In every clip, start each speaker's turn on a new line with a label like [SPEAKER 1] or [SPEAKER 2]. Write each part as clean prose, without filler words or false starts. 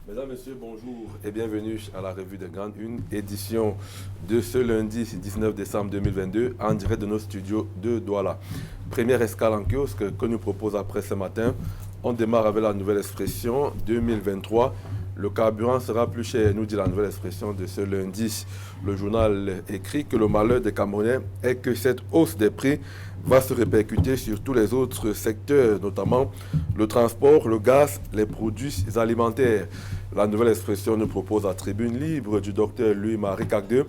[SPEAKER 1] Mesdames, Messieurs, bonjour et bienvenue à la revue des Grandes Unes, édition de ce lundi 19 décembre 2022, en direct de nos studios de Douala. Première escale en kiosque que nous propose après ce matin. On démarre avec la nouvelle expression 2023. Le carburant sera plus cher, nous dit la nouvelle expression de ce lundi. Le journal écrit que le malheur des Camerounais est que cette hausse des prix va se répercuter sur tous les autres secteurs, notamment le transport, le gaz, les produits alimentaires. La nouvelle expression nous propose la tribune libre du docteur Louis-Marie Cagdeux,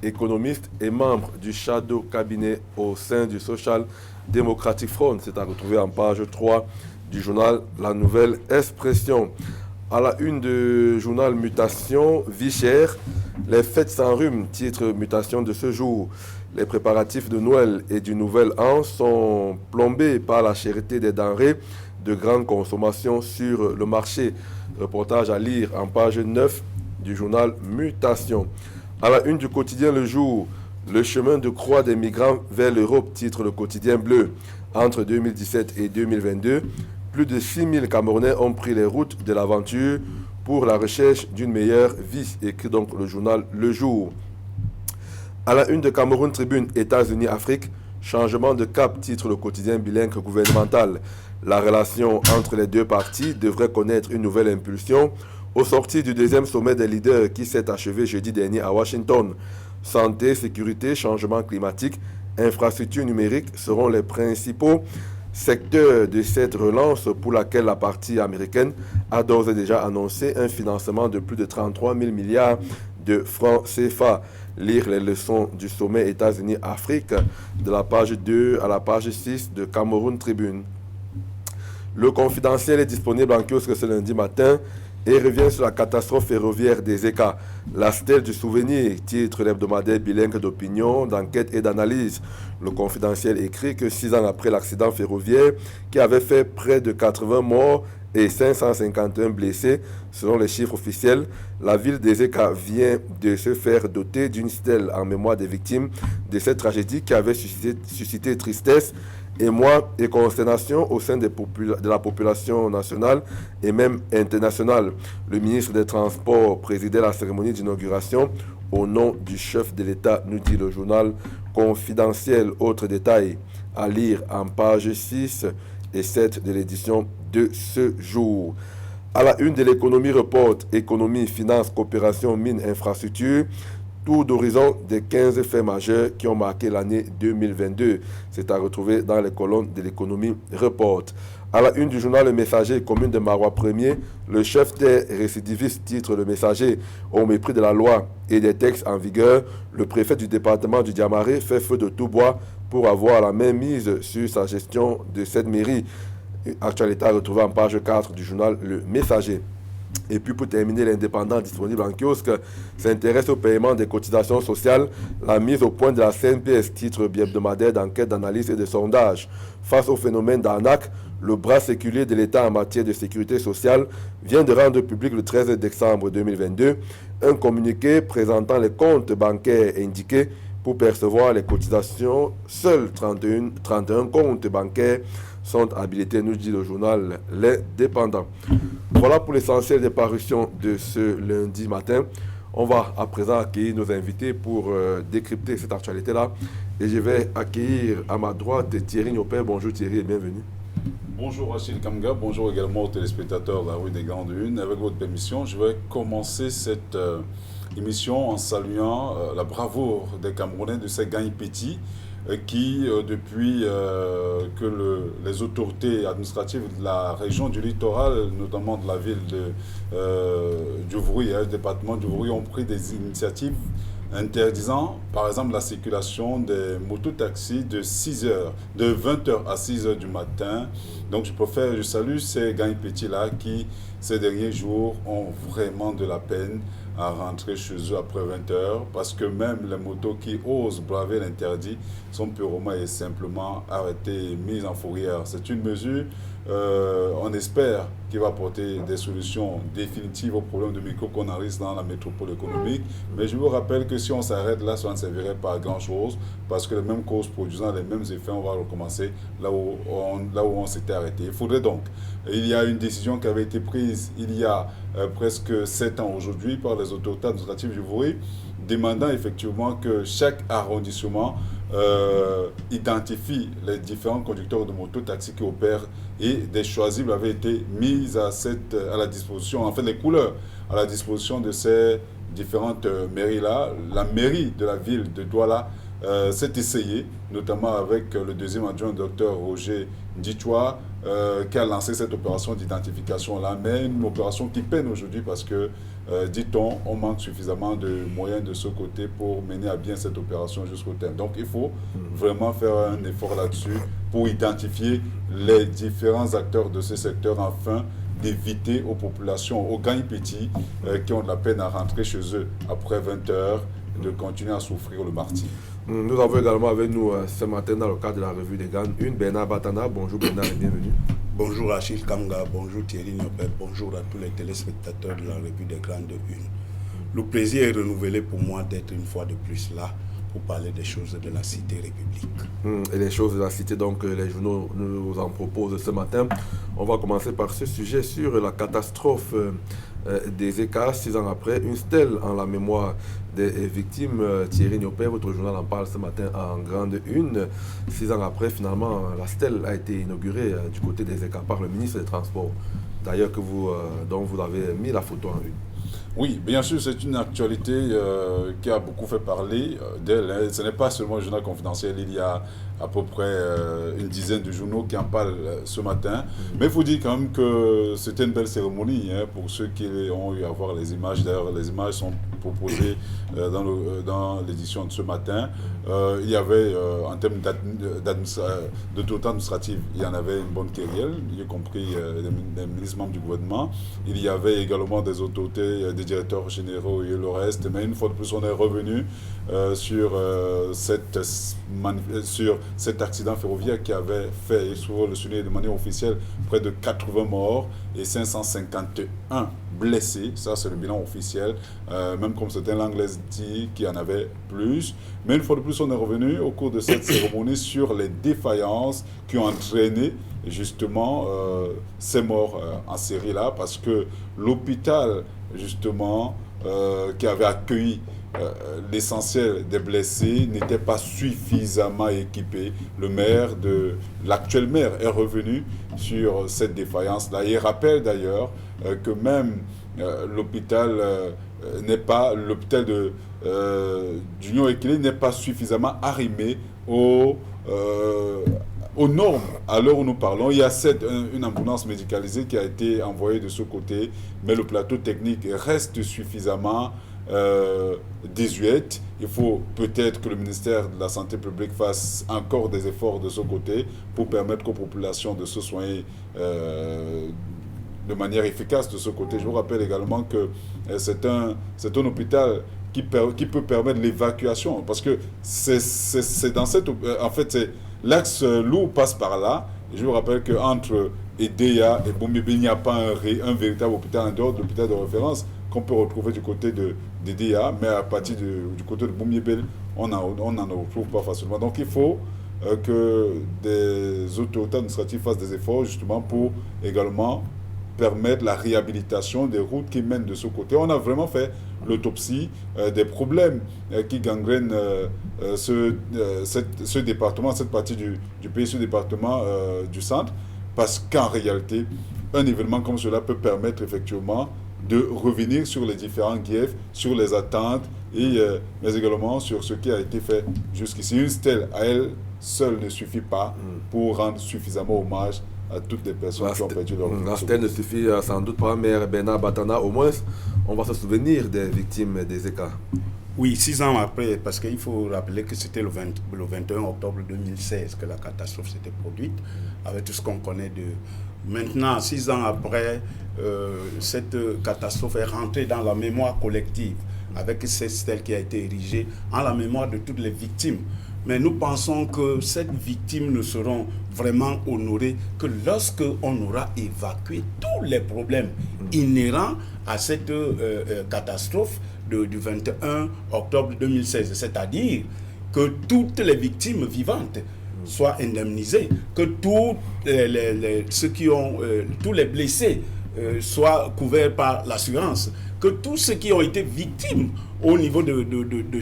[SPEAKER 1] économiste et membre du Shadow Cabinet au sein du Social Democratic Front. C'est à retrouver en page 3 du journal La Nouvelle Expression. À la une du journal Mutation, vie chère, les fêtes sans rhume, titre Mutation de ce jour. Les préparatifs de Noël et du Nouvel An sont plombés par la cherté des denrées de grande consommation sur le marché. Reportage à lire en page 9 du journal Mutation. À la une du quotidien Le Jour, le chemin de croix des migrants vers l'Europe, titre le quotidien bleu. Entre 2017 et 2022, plus de 6000 Camerounais ont pris les routes de l'aventure pour la recherche d'une meilleure vie, écrit donc le journal Le Jour. À la une de Cameroun Tribune, États-Unis-Afrique, changement de cap, titre le quotidien bilingue gouvernemental. La relation entre les deux parties devrait connaître une nouvelle impulsion au sortir du deuxième sommet des leaders qui s'est achevé jeudi dernier à Washington. Santé, sécurité, changement climatique, infrastructures numériques seront les principaux secteur de cette relance pour laquelle la partie américaine a d'ores et déjà annoncé un financement de plus de 33 000 milliards de francs CFA. Lire les leçons du sommet États-Unis-Afrique de la page 2 à la page 6 de Cameroun Tribune. Le confidentiel est disponible en kiosque ce lundi matin et revient sur la catastrophe ferroviaire des ECA. La stèle du souvenir, titre l'hebdomadaire bilingue d'opinion, d'enquête et d'analyse. Le confidentiel écrit que 6 ans après l'accident ferroviaire qui avait fait près de 80 morts et 551 blessés, selon les chiffres officiels, la ville des ECA vient de se faire doter d'une stèle en mémoire des victimes de cette tragédie qui avait suscité tristesse, émoi et consternation au sein de la population nationale et même internationale. Le ministre des Transports présidait la cérémonie d'inauguration au nom du chef de l'État, nous dit le journal confidentiel. Autres détails à lire en page 6 et 7 de l'édition de ce jour. À la une de l'économie report, économie, finance, coopération, mines, infrastructure, tour d'horizon des 15 faits majeurs qui ont marqué l'année 2022. C'est à retrouver dans les colonnes de l'économie report. À la une du journal Le Messager, commune de Marois 1er, le chef des récidivistes, titre Le Messager, au mépris de la loi et des textes en vigueur, le préfet du département du Diamaré fait feu de tout bois pour avoir la main mise sur sa gestion de cette mairie. Actualité à retrouver en page 4 du journal Le Messager. Et puis pour terminer, l'indépendant disponible en kiosque s'intéresse au paiement des cotisations sociales, la mise au point de la CNPS, titre hebdomadaire d'enquête, d'analyse et de sondage. Face au phénomène d'arnaque, le bras séculier de l'État en matière de sécurité sociale vient de rendre public le 13 décembre 2022 un communiqué présentant les comptes bancaires indiqués pour percevoir les cotisations. Seuls 31 comptes bancaires sont habilités, nous dit le journal Les Dépendants. Voilà pour l'essentiel des parutions de ce lundi matin. On va à présent accueillir nos invités pour décrypter cette actualité-là. Et je vais accueillir à ma droite Thierry Niopé. Bonjour Thierry et bienvenue.
[SPEAKER 2] Bonjour Rachid Kamga, bonjour également aux téléspectateurs de la rue des Grandes Unes. Avec votre permission, je vais commencer cette émission en saluant la bravoure des Camerounais de ces gangs petits qui, depuis que les autorités administratives de la région du littoral, notamment de la ville de Djouvrouy, le département de Djouvrouy, ont pris des initiatives interdisant par exemple la circulation des mototaxis de 20 heures à 6 heures du matin. Donc je salue ces gangs petits-là qui, ces derniers jours, ont vraiment de la peine à rentrer chez eux après 20 heures parce que même les motos qui osent braver l'interdit sont purement et simplement arrêtées et mises en fourrière. C'est une mesure on espère qu'il va apporter des solutions définitives aux problèmes de microbes qu'on enregistre dans la métropole économique. Mais je vous rappelle que si on s'arrête là, ça ne servirait pas à grand-chose, parce que les mêmes causes produisant les mêmes effets, on va recommencer là où on s'était arrêté. Il faudrait donc, il y a une décision qui avait été prise il y a presque 7 ans aujourd'hui par les autorités administratives du Vouri, demandant effectivement que chaque arrondissement identifie les différents conducteurs de moto-taxi qui opèrent, et des choisibles avaient été mises à la disposition, en fait les couleurs à la disposition de ces différentes mairies-là. La mairie de la ville de Douala s'est essayée, notamment avec le deuxième adjoint, docteur Roger Nditwa, qui a lancé cette opération d'identification-là, mais une opération qui peine aujourd'hui parce que, dit-on, on manque suffisamment de moyens de ce côté pour mener à bien cette opération jusqu'au terme. Donc il faut vraiment faire un effort là-dessus pour identifier les différents acteurs de ce secteur afin d'éviter aux populations, aux gangs petits qui ont de la peine à rentrer chez eux après 20 heures, de continuer à souffrir le martyre.
[SPEAKER 1] Nous avons également avec nous ce matin dans le cadre de la revue des Grandes Unes, Bernard Batana. Bonjour Bernard et bienvenue.
[SPEAKER 3] Bonjour Achille Kamga, bonjour Thierry Niopet, bonjour à tous les téléspectateurs de la revue des Grandes Unes. Le plaisir est renouvelé pour moi d'être une fois de plus là pour parler des choses de la cité République.
[SPEAKER 1] Et les choses de la cité, donc les journaux nous en proposent ce matin. On va commencer par ce sujet sur la catastrophe des ECA, 6 ans après, une stèle en la mémoire des victimes. Thierry Niopet, votre journal en parle ce matin en grande une. 6 ans après, finalement, la stèle a été inaugurée du côté des ECA par le ministre des Transports, d'ailleurs dont vous avez mis la photo en une.
[SPEAKER 2] Oui, bien sûr, c'est une actualité qui a beaucoup fait parler d'elle. Ce n'est pas seulement le journal confidentiel, il y a à peu près une dizaine de journaux qui en parlent ce matin. Mais il faut dire quand même que c'était une belle cérémonie pour ceux qui ont eu à voir les images. D'ailleurs, les images sont proposées dans l'édition de ce matin. Il y avait, en termes d'autorité administrative, il y en avait une bonne querelle, y compris les ministres membres du gouvernement. Il y avait également des autorités, des directeurs généraux et le reste. Mais une fois de plus, on est revenu sur cet accident ferroviaire qui avait fait, il faut le souligner de manière officielle, près de 80 morts et 551 blessés. Ça, c'est le bilan officiel. Même comme certains l'anglaise dit qu'il y en avait plus. Mais une fois de plus, on est revenu au cours de cette cérémonie sur les défaillances qui ont entraîné justement ces morts en série là, parce que l'hôpital justement qui avait accueilli l'essentiel des blessés n'était pas suffisamment équipé. L'actuel maire est revenu sur cette défaillance-là. Il rappelle d'ailleurs que même l'hôpital d'Union Équilibre n'est pas suffisamment arrimé aux normes. À l'heure où nous parlons, il y a une ambulance médicalisée qui a été envoyée de ce côté, mais le plateau technique reste suffisamment désuète. Il faut peut-être que le ministère de la Santé publique fasse encore des efforts de ce côté pour permettre aux populations de se soigner de manière efficace de ce côté. Je vous rappelle également que c'est un hôpital qui peut permettre l'évacuation, parce que c'est dans cette... En fait, c'est l'axe lourd passe par là. Et je vous rappelle qu'entre Edea et Boumibé, il n'y a pas un véritable hôpital en dehors de l'hôpital de référence qu'on peut retrouver du côté d'Edea, mais à partir du côté de Boumibé, on n'en retrouve pas facilement. Donc il faut que des autorités administratives fassent des efforts justement pour également permettre la réhabilitation des routes qui mènent de ce côté. On a vraiment fait l'autopsie des problèmes qui gangrènent ce département, cette partie du pays, ce département du centre, parce qu'en réalité, un événement comme cela peut permettre effectivement de revenir sur les différents griefs, sur les attentes, mais également sur ce qui a été fait jusqu'ici. Une stèle à elle seule ne suffit pas pour rendre suffisamment hommage à toutes les personnes qui ont perdu leur vie.
[SPEAKER 1] La stèle ne suffit sans doute pas, mais Bernard Batana, au moins, on va se souvenir des victimes des ECA.
[SPEAKER 3] Oui, 6 ans après, parce qu'il faut rappeler que c'était le 21 octobre 2016 que la catastrophe s'était produite, avec tout ce qu'on connaît de... Maintenant, 6 ans après, cette catastrophe est rentrée dans la mémoire collective, avec cette stèle qui a été érigée en la mémoire de toutes les victimes mais nous pensons que cette victime ne seront vraiment honorées que lorsque on aura évacué tous les problèmes inhérents à cette catastrophe du 21 octobre 2016, c'est-à-dire que toutes les victimes vivantes soient indemnisées, que tous ceux qui ont tous les blessés soient couverts par l'assurance, que tous ceux qui ont été victimes au niveau de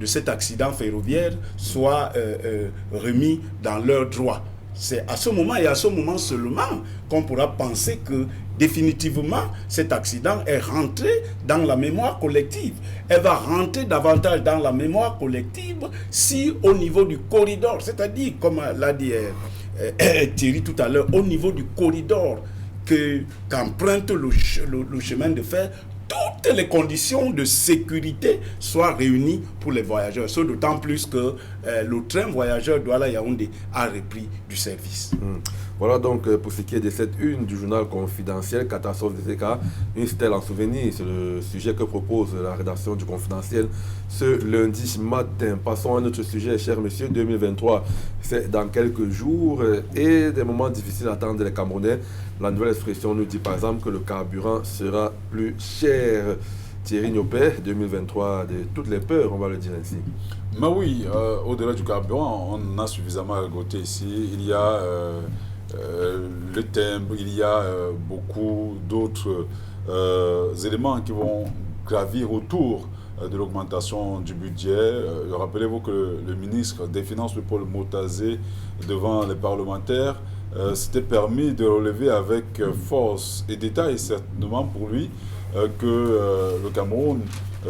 [SPEAKER 3] cet accident ferroviaire soient remis dans leurs droits. C'est à ce moment et à ce moment seulement qu'on pourra penser que définitivement cet accident est rentré dans la mémoire collective. Elle va rentrer davantage dans la mémoire collective si au niveau du corridor, c'est-à-dire comme l'a dit Thierry tout à l'heure, au niveau du corridor qu'emprunte le chemin de fer, toutes les conditions de sécurité soient réunies pour les voyageurs. C'est d'autant plus que le train voyageur Douala-Yaoundé a repris du service.
[SPEAKER 1] Voilà donc pour ce qui est de cette une du journal Confidentiel, catastrophe des ECA, une stèle en souvenir. C'est le sujet que propose la rédaction du Confidentiel ce lundi matin. Passons à un autre sujet, cher monsieur. 2023, c'est dans quelques jours et des moments difficiles attendent les Camerounais. La nouvelle expression nous dit par exemple que le carburant sera plus cher. Thierry Niopé, 2023, de toutes les peurs, on va le dire ainsi.
[SPEAKER 2] Mais oui, au-delà du carburant, on a suffisamment récolté ici. Il y a le timbre, il y a beaucoup d'autres éléments qui vont gravir autour de l'augmentation du budget. Rappelez-vous que le ministre des Finances, le Paul Motazé, devant les parlementaires, s'était permis de relever avec force et détail, certainement pour lui, que le Cameroun,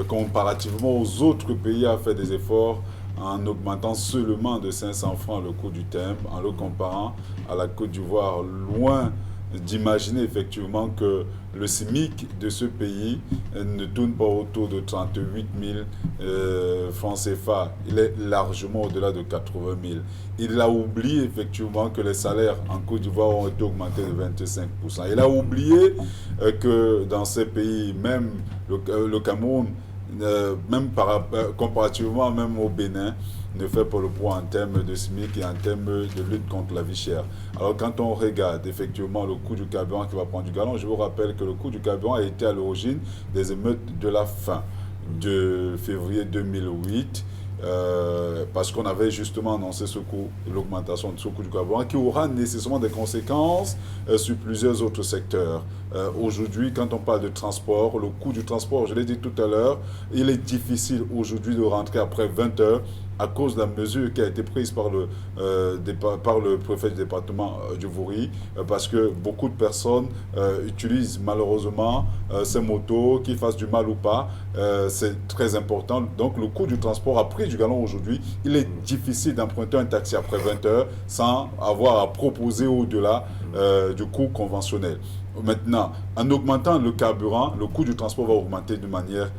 [SPEAKER 2] comparativement aux autres pays, a fait des efforts en augmentant seulement de 500 francs le coût du timbre, en le comparant à la Côte d'Ivoire, loin d'imaginer effectivement que le SMIC de ce pays ne tourne pas autour de 38 000 francs CFA. Il est largement au-delà de 80 000. Il a oublié effectivement que les salaires en Côte d'Ivoire ont été augmentés de 25%. Il a oublié que dans ces pays, même le Cameroun, même comparativement même au Bénin, ne fait pas le poids en termes de SMIC et en termes de lutte contre la vie chère. Alors quand on regarde effectivement le coût du carburant qui va prendre du galon, je vous rappelle que le coût du carburant a été à l'origine des émeutes de la fin de février 2008, parce qu'on avait justement annoncé ce coût, l'augmentation de ce coût du carburant qui aura nécessairement des conséquences sur plusieurs autres secteurs. Aujourd'hui, quand on parle de transport, le coût du transport, je l'ai dit tout à l'heure, il est difficile aujourd'hui de rentrer après 20 heures à cause de la mesure qui a été prise par le préfet du département du Vouri, parce que beaucoup de personnes utilisent malheureusement ces motos, qu'ils fassent du mal ou pas, c'est très important. Donc le coût du transport a pris du galon aujourd'hui. Il est difficile d'emprunter un taxi après 20 heures sans avoir à proposer au-delà du coût conventionnel. Maintenant, en augmentant le carburant, le coût du transport va augmenter de manière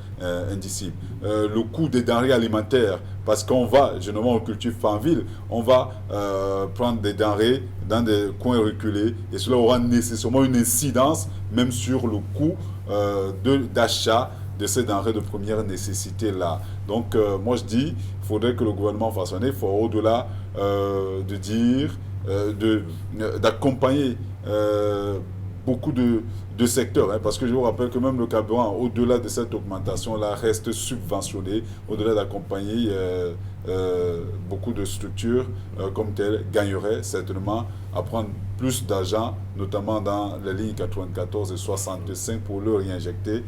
[SPEAKER 2] indicible. Le coût des denrées alimentaires, parce qu'on va, généralement on cultive pas en ville, on va prendre des denrées dans des coins reculés et cela aura nécessairement une incidence même sur le coût d'achat de ces denrées de première nécessité-là. Donc, moi je dis, il faudrait que le gouvernement fasse un effort au-delà de dire, d'accompagner beaucoup de secteurs, hein, parce que je vous rappelle que même le carburant, au-delà de cette augmentation-là, reste subventionné, au-delà d'accompagner beaucoup de structures comme telles, gagneraient certainement à prendre plus d'argent, notamment dans les lignes 94 et 65 pour le réinjecter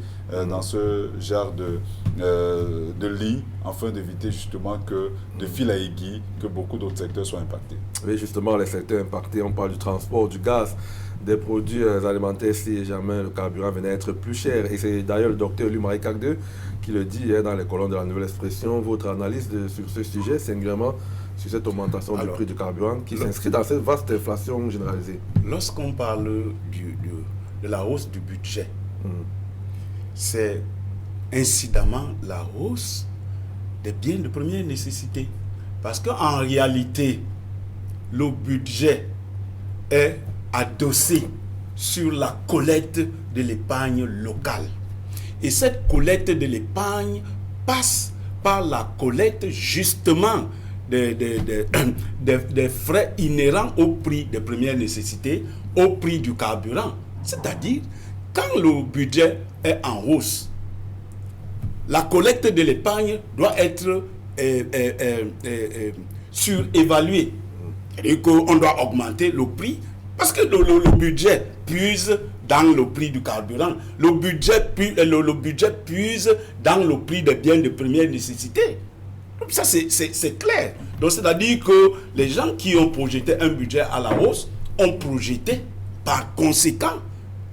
[SPEAKER 2] dans ce genre de lignes, afin d'éviter justement que de fil à aiguille, que beaucoup d'autres secteurs soient impactés.
[SPEAKER 1] Oui, justement, les secteurs impactés, on parle du transport, du gaz, des produits alimentaires si jamais le carburant venait à être plus cher. Et c'est d'ailleurs le docteur Lumari Kagde qui le dit dans les colonnes de la Nouvelle Expression. Votre analyse sur ce sujet, singulièrement sur cette augmentation du prix du carburant qui s'inscrit dans cette vaste inflation généralisée.
[SPEAKER 3] Lorsqu'on parle de la hausse du budget, c'est incidemment la hausse des biens de première nécessité. Parce qu'en réalité, le budget est adossé sur la collecte de l'épargne locale. Et cette collecte de l'épargne passe par la collecte justement des frais inhérents au prix des premières nécessités, au prix du carburant. C'est-à-dire, quand le budget est en hausse, la collecte de l'épargne doit être surévaluée. C'est-à-dire qu'on doit augmenter le prix parce que le budget puise dans le prix du carburant. Le budget puise dans le prix des biens de première nécessité. Donc ça, c'est clair. Donc, c'est-à-dire que les gens qui ont projeté un budget à la hausse ont projeté par conséquent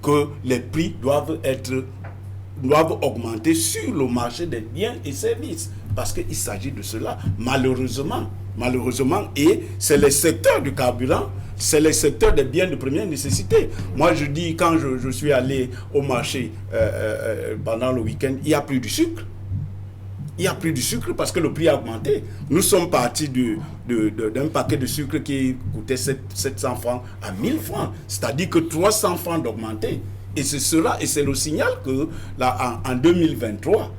[SPEAKER 3] que les prix doivent augmenter sur le marché des biens et services. Parce qu'il s'agit de cela, malheureusement. Et c'est le secteur du carburant, c'est le secteur des biens de première nécessité. Moi, je dis, quand je suis allé au marché pendant le week-end, il n'y a plus de sucre. Il n'y a plus de sucre parce que le prix a augmenté. Nous sommes partis d'un paquet de sucre qui coûtait 700 francs à 1000 francs. C'est-à-dire que 300 francs d'augmenter. Et c'est le signal que là, en 2023,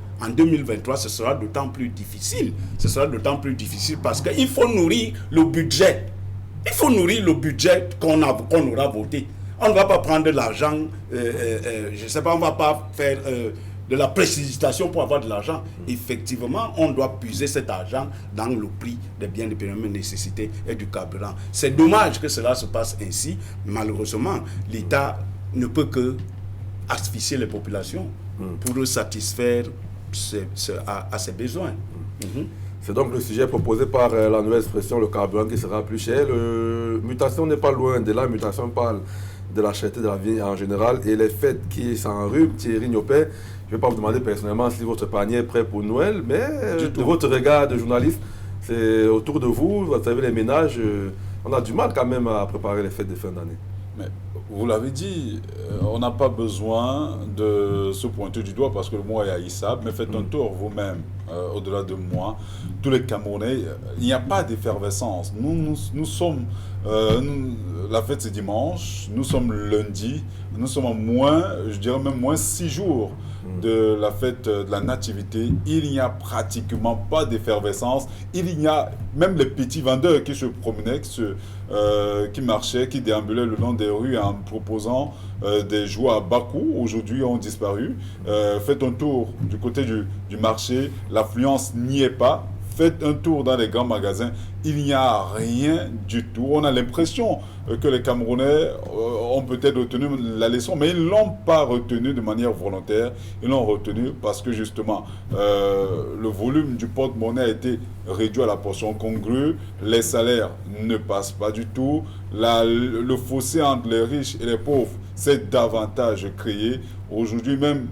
[SPEAKER 3] ce sera d'autant plus difficile. Ce sera d'autant plus difficile parce qu'il faut nourrir le budget. Il faut nourrir le budget qu'on aura voté. On ne va pas prendre de l'argent, je ne sais pas, on ne va pas faire de la précipitation pour avoir de l'argent. Effectivement, on doit puiser cet argent dans le prix des biens de première nécessité et du carburant. C'est dommage que cela se passe ainsi. Malheureusement, l'État ne peut que asphyxier les populations pour satisfaire à ses besoins.
[SPEAKER 1] C'est donc le sujet proposé par la nouvelle expression, le carburant qui sera plus cher. Mutation n'est pas loin de la mutation, parle de la cherté de la vie en général et les fêtes qui s'enrhument. Thierry Niopé, je ne vais pas vous demander personnellement si votre panier est prêt pour Noël, mais de votre regard de journaliste, c'est autour de vous, vous savez, les ménages, on a du mal quand même à préparer les fêtes de fin d'année.
[SPEAKER 2] Mais vous l'avez dit, on n'a pas besoin de se pointer du doigt parce que le mois est haïssable, mais faites un tour vous-même, au-delà de moi. Tous les Camerounais, il n'y a pas d'effervescence. Nous sommes, la fête c'est dimanche, nous sommes lundi, nous sommes en moins, je dirais même moins 6 jours de la fête de la nativité. Il n'y a pratiquement pas d'effervescence. Il y a même les petits vendeurs qui se promenaient, qui marchaient, qui déambulaient le long des rues en proposant des jouets à bas coût, aujourd'hui ont disparu. Faites un tour du côté du marché, l'affluence n'y est pas. Faites un tour dans les grands magasins, il n'y a rien du tout. On a l'impression que les Camerounais ont peut-être retenu la leçon, mais ils ne l'ont pas retenu de manière volontaire. Ils l'ont retenu parce que justement, le volume du porte-monnaie a été réduit à la portion congrue. Les salaires ne passent pas du tout. Le fossé entre les riches et les pauvres s'est davantage créé. Aujourd'hui même,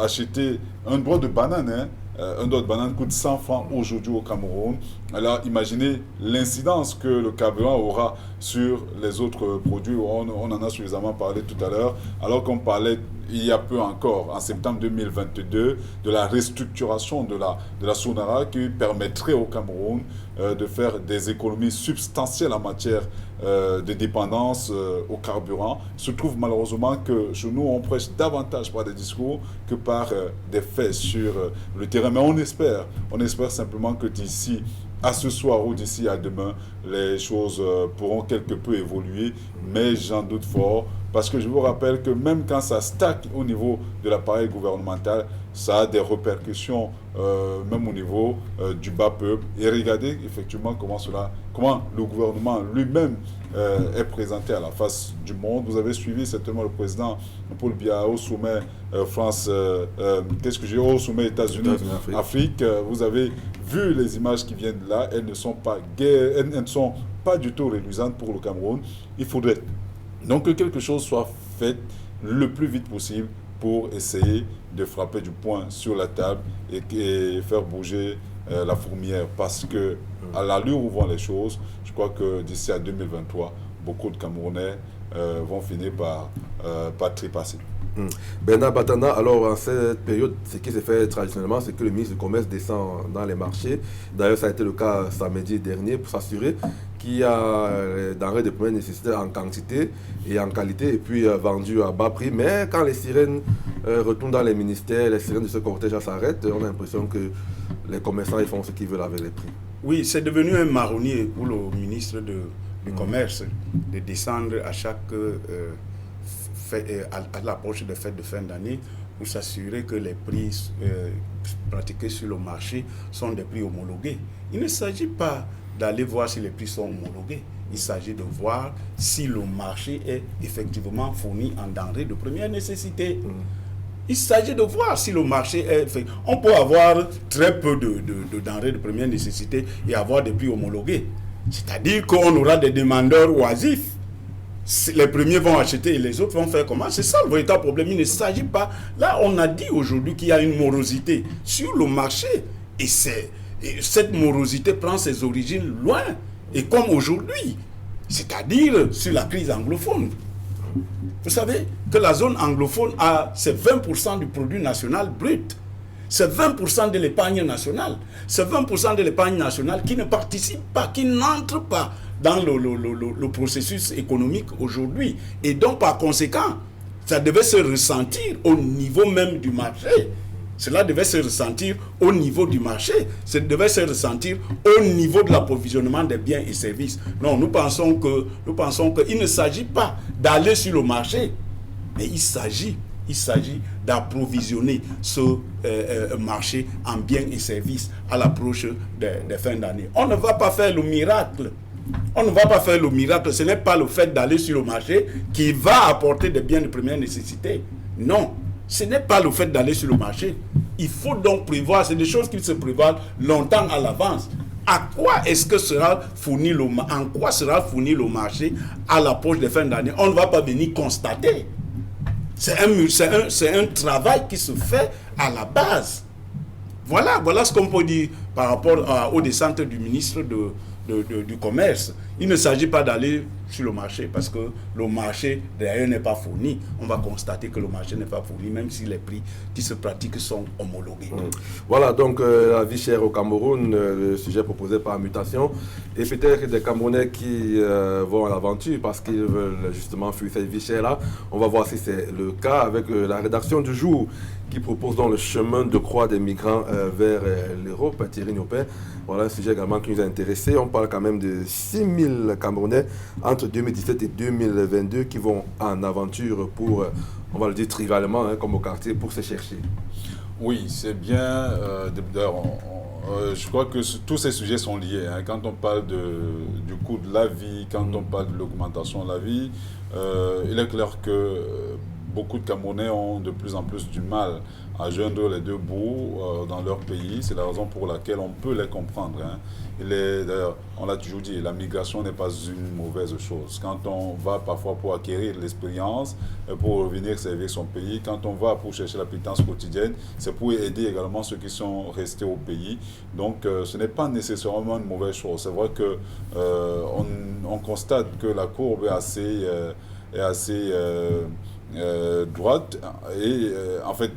[SPEAKER 2] acheter un doigt de banane, un doigt de banane coûte 100 francs aujourd'hui au Cameroun. Alors imaginez l'incidence que le carburant aura sur les autres produits. On en a suffisamment parlé tout à l'heure. Alors qu'on parlait il y a peu encore, en septembre 2022, de la restructuration de la SONARA qui permettrait au Cameroun de faire des économies substantielles en matière de dépendance au carburant. Il se trouve malheureusement que chez nous, on prêche davantage par des discours que par des faits sur le terrain. Mais on espère simplement que d'ici à ce soir ou d'ici à demain, les choses pourront quelque peu évoluer, mais j'en doute fort, parce que je vous rappelle que même quand ça stagne au niveau de l'appareil gouvernemental, ça a des répercussions même au niveau du bas peuple. Et regardez effectivement comment le gouvernement lui-même est présenté à la face du monde. Vous avez suivi certainement le président Paul Biya au sommet au sommet États-Unis, Afrique. Vous avez vu les images qui viennent de là, elles ne sont pas du tout réluisantes pour le Cameroun. Il faudrait donc que quelque chose soit fait le plus vite possible pour essayer de frapper du poing sur la table et faire bouger la fourmilière. Parce que à l'allure où vont les choses, je crois que d'ici à 2023, beaucoup de Camerounais vont finir par trépasser.
[SPEAKER 1] Bernard Batana, alors en cette période, ce qui s'est fait traditionnellement, c'est que le ministre du Commerce descend dans les marchés. D'ailleurs, ça a été le cas samedi dernier pour s'assurer qu'il y a les denrées de première nécessité en quantité et en qualité et puis vendues à bas prix. Mais quand les sirènes retournent dans les ministères, les sirènes de ce cortège s'arrêtent, on a l'impression que les commerçants ils font ce qu'ils veulent avec les prix.
[SPEAKER 3] Oui, c'est devenu un marronnier pour le ministre du Commerce de descendre à chaque à l'approche des fêtes de fin d'année pour s'assurer que les prix pratiqués sur le marché sont des prix homologués. Il ne s'agit pas d'aller voir si les prix sont homologués. Il s'agit de voir si le marché est effectivement fourni en denrées de première nécessité. Il s'agit de voir si le marché est fait. On peut avoir très peu de denrées de première nécessité et avoir des prix homologués. C'est-à-dire qu'on aura des demandeurs oisifs. Les premiers vont acheter et les autres vont faire comment? C'est ça le véritable problème. Il ne s'agit pas... Là, on a dit aujourd'hui qu'il y a une morosité sur le marché. Et cette morosité prend ses origines loin. Et comme aujourd'hui, c'est-à-dire sur la crise anglophone. Vous savez que la zone anglophone c'est 20% du produit national brut. C'est 20% de l'épargne nationale. C'est 20% de l'épargne nationale qui ne participe pas, qui n'entre pas dans le processus économique aujourd'hui. Et donc, par conséquent, ça devait se ressentir au niveau même du marché. Cela devait se ressentir au niveau du marché. Ça devait se ressentir au niveau de l'approvisionnement des biens et services. Non, nous pensons qu'il ne s'agit pas d'aller sur le marché, mais il s'agit d'approvisionner ce marché en biens et services à l'approche des fins d'année. On ne va pas faire le miracle. On ne va pas faire le miracle. Ce n'est pas le fait d'aller sur le marché qui va apporter des biens de première nécessité. Non. Ce n'est pas le fait d'aller sur le marché. Il faut donc prévoir, c'est des choses qui se prévoient longtemps à l'avance. En quoi sera fourni le marché à l'approche des fins d'année? On ne va pas venir constater. C'est un travail qui se fait à la base. Voilà ce qu'on peut dire par rapport aux descentes du ministre du Commerce. Il ne s'agit pas d'aller sur le marché parce que le marché d'ailleurs n'est pas fourni. On va constater que le marché n'est pas fourni même si les prix qui se pratiquent sont homologués.
[SPEAKER 1] Voilà donc la vie chère au Cameroun, le sujet proposé par Mutation. Et peut-être des Camerounais qui vont à l'aventure parce qu'ils veulent justement fuir cette vie chère-là. On va voir si c'est le cas avec la rédaction du jour qui propose dans le chemin de croix des migrants vers l'Europe, Thierry Niopin. Voilà un sujet également qui nous a intéressés. On parle quand même de 6000 Camerounais entre 2017 et 2022 qui vont en aventure pour, on va le dire trivialement, comme au quartier, pour se chercher.
[SPEAKER 2] Oui, c'est bien. D'ailleurs, je crois que tous ces sujets sont liés. Quand on parle du coût de la vie, quand on parle de l'augmentation de la vie, il est clair que beaucoup de Camerounais ont de plus en plus du mal à joindre les deux bouts dans leur pays. C'est la raison pour laquelle on peut les comprendre. D'ailleurs, on l'a toujours dit, la migration n'est pas une mauvaise chose. Quand on va parfois pour acquérir l'expérience, pour revenir servir son pays, quand on va pour chercher la pitance quotidienne, c'est pour aider également ceux qui sont restés au pays. Donc, ce n'est pas nécessairement une mauvaise chose. C'est vrai que on constate que la courbe est assez droite et en fait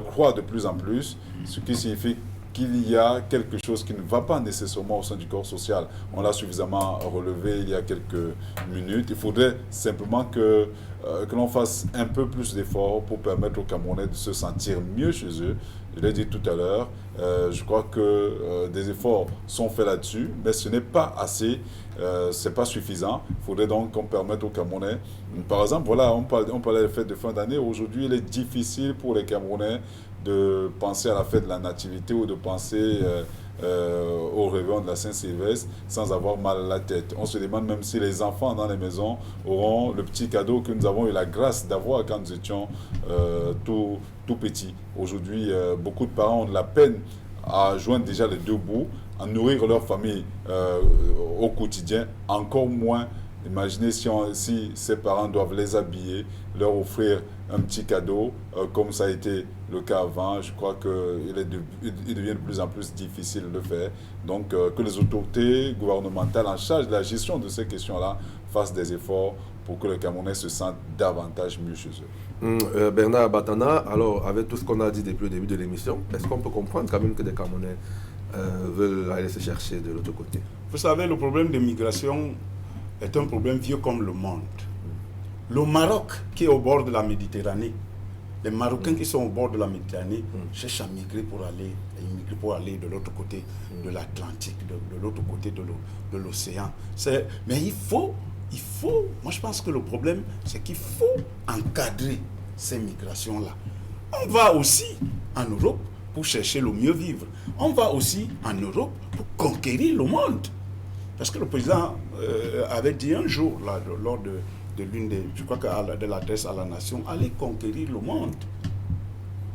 [SPEAKER 2] croît de plus en plus, ce qui signifie qu'il y a quelque chose qui ne va pas nécessairement au sein du corps social. On l'a suffisamment relevé il y a quelques minutes. Il faudrait simplement que l'on fasse un peu plus d'efforts pour permettre aux Camerounais de se sentir mieux chez eux. Je l'ai dit tout à l'heure, je crois que des efforts sont faits là-dessus, mais ce n'est pas assez, ce n'est pas suffisant. Il faudrait donc qu'on permette aux Camerounais, par exemple, voilà, on parlait des fêtes de fin d'année. Aujourd'hui, il est difficile pour les Camerounais de penser à la fête de la Nativité ou de penser au réveillon de la Saint-Sylvestre sans avoir mal à la tête. On se demande même si les enfants dans les maisons auront le petit cadeau que nous avons eu la grâce d'avoir quand nous étions tout petits. Aujourd'hui, beaucoup de parents ont de la peine à joindre déjà les deux bouts, à nourrir leur famille au quotidien, encore moins. Imaginez si ces parents doivent les habiller, leur offrir un petit cadeau, comme ça a été le cas avant. Je crois qu'il devient de plus en plus difficile de le faire. Donc, que les autorités gouvernementales en charge de la gestion de ces questions-là fassent des efforts pour que les Camerounais se sentent davantage mieux chez eux.
[SPEAKER 1] Bernard Batana, alors, avec tout ce qu'on a dit depuis le début de l'émission, est-ce qu'on peut comprendre quand même que des Camerounais veulent aller se chercher de l'autre côté?
[SPEAKER 3] Vous savez, le problème de migration est un problème vieux comme le monde. Le Maroc, qui est au bord de la Méditerranée, Les Marocains qui sont au bord de la Méditerranée cherchent à migrer pour aller de l'autre côté de l'Atlantique, de l'autre côté de l'océan. Mais il faut, moi je pense que le problème, c'est qu'il faut encadrer ces migrations-là. On va aussi en Europe pour chercher le mieux vivre. On va aussi en Europe pour conquérir le monde. Parce que le président avait dit un jour, là, lors de l'une des, je crois que de l'adresse à la nation, aller conquérir le monde.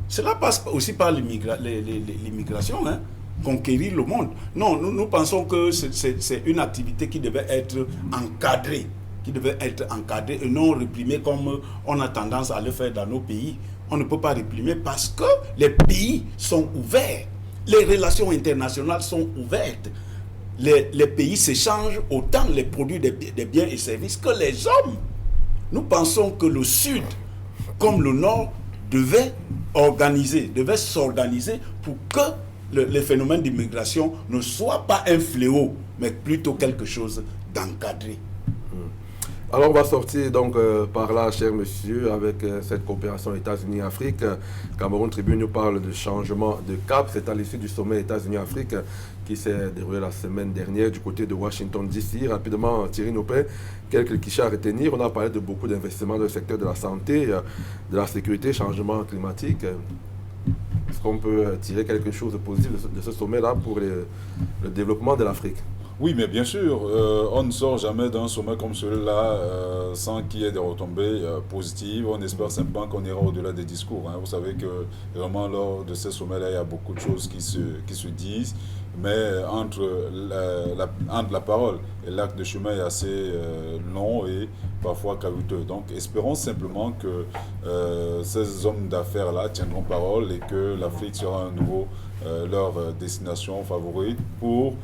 [SPEAKER 3] Cela passe aussi par l'immigration, hein? Conquérir le monde. Non, nous pensons que c'est une activité qui devait être encadrée, et non réprimée comme on a tendance à le faire dans nos pays. On ne peut pas réprimer parce que les pays sont ouverts, les relations internationales sont ouvertes. Les pays s'échangent autant les produits des biens et services que les hommes. Nous pensons que le Sud, comme le Nord, devait s'organiser pour que les phénomènes d'immigration ne soient pas un fléau, mais plutôt quelque chose d'encadré.
[SPEAKER 1] Alors on va sortir donc par là, cher monsieur, avec cette coopération États-Unis-Afrique. Cameroun Tribune nous parle de changement de cap. C'est à l'issue du sommet États-Unis-Afrique qui s'est déroulé la semaine dernière du côté de Washington DC. Rapidement, Thierry Nopé, quelques clichés à retenir. On a parlé de beaucoup d'investissements dans le secteur de la santé, de la sécurité, changement climatique. Est-ce qu'on peut tirer quelque chose de positif de ce sommet-là pour le développement de l'Afrique?
[SPEAKER 2] Oui, mais bien sûr, on ne sort jamais d'un sommet comme celui-là sans qu'il y ait des retombées positives. On espère simplement qu'on ira au-delà des discours. Hein. Vous savez que vraiment lors de ces sommets-là, il y a beaucoup de choses qui se disent, mais entre la parole et l'acte de chemin est assez long et parfois caouteux. Donc espérons simplement que ces hommes d'affaires-là tiendront parole et que l'Afrique sera à nouveau leur destination favorite pour,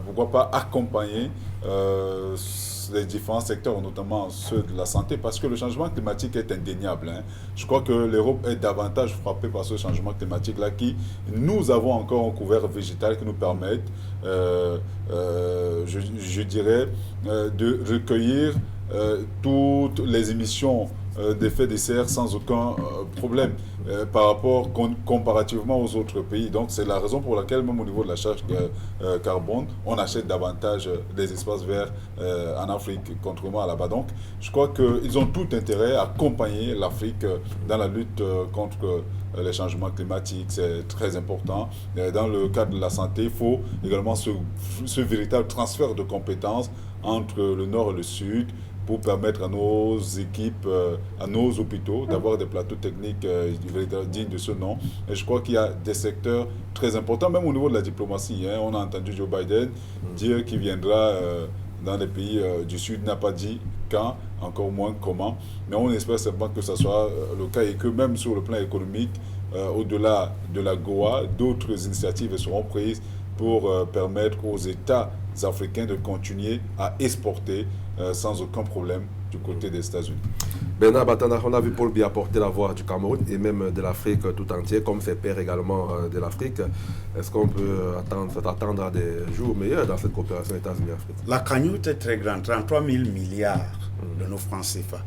[SPEAKER 2] pourquoi pas, accompagner les différents secteurs, notamment ceux de la santé, parce que le changement climatique est indéniable. Hein. Je crois que l'Europe est davantage frappée par ce changement climatique-là qui, nous avons encore un couvert végétal qui nous permet, je dirais, de recueillir toutes les émissions d'effets de serre sans aucun problème par rapport comparativement aux autres pays. Donc c'est la raison pour laquelle même au niveau de la charge carbone, on achète davantage des espaces verts en Afrique, contrairement à là-bas. Donc je crois qu'ils ont tout intérêt à accompagner l'Afrique dans la lutte contre les changements climatiques. C'est très important. Dans le cadre de la santé, il faut également ce véritable transfert de compétences entre le nord et le sud, pour permettre à nos équipes, à nos hôpitaux, d'avoir des plateaux techniques dignes de ce nom. Et je crois qu'il y a des secteurs très importants, même au niveau de la diplomatie. Hein. On a entendu Joe Biden dire qu'il viendra dans les pays du Sud, n'a pas dit quand, encore moins comment. Mais on espère simplement que ce soit le cas et que même sur le plan économique, au-delà de la Goa, d'autres initiatives seront prises pour permettre aux États africains de continuer à exporter sans aucun problème du côté des États-Unis.
[SPEAKER 1] Bernard Batanda, on a vu Paul Biya porter la voix du Cameroun et même de l'Afrique tout entière, comme ses pairs également de l'Afrique. Est-ce qu'on peut s'attendre à des jours meilleurs dans cette coopération États-Unis-Afrique?
[SPEAKER 3] La cagnotte est très grande, 33 000 milliards de nos francs CFA.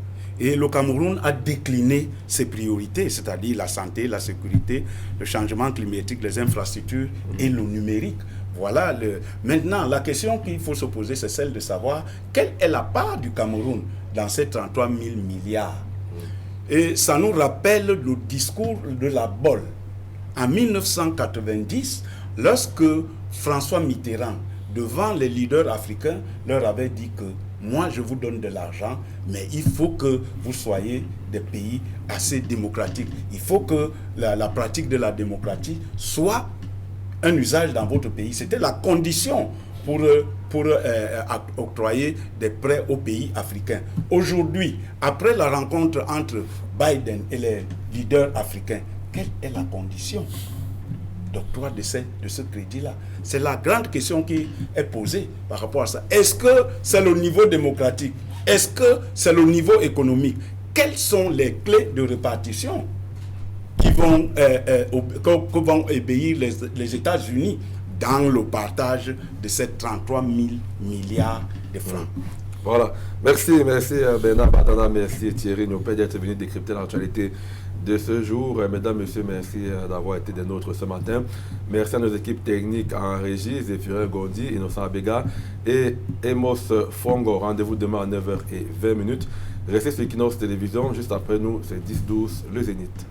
[SPEAKER 3] Et le Cameroun a décliné ses priorités, c'est-à-dire la santé, la sécurité, le changement climatique, les infrastructures et le numérique. Voilà. Maintenant, la question qu'il faut se poser, c'est celle de savoir quelle est la part du Cameroun dans ces 33 000 milliards. Et ça nous rappelle le discours de la Bolle. En 1990, lorsque François Mitterrand, devant les leaders africains, leur avait dit que moi, je vous donne de l'argent, mais il faut que vous soyez des pays assez démocratiques. Il faut que la pratique de la démocratie soit un usage dans votre pays. C'était la condition pour octroyer des prêts aux pays africains. Aujourd'hui, après la rencontre entre Biden et les leaders africains, quelle est la condition d'octroi de ce crédit-là? C'est la grande question qui est posée par rapport à ça. Est-ce que c'est le niveau démocratique? Est-ce que c'est le niveau économique? Quelles sont les clés de répartition qui vont obéir les États-Unis dans le partage de ces 33 000 milliards de francs?
[SPEAKER 1] Voilà. Merci Bernard Batanda, merci Thierry Nopé d'être venu décrypter l'actualité de ce jour. Mesdames, Messieurs, merci d'avoir été des nôtres ce matin. Merci à nos équipes techniques en régie, Zéphirin Gondi, Innocent Abega et Emos Fongo. Rendez-vous demain à 9h20. Restez sur Equinox Télévision. Juste après nous, c'est 10-12, le Zénith.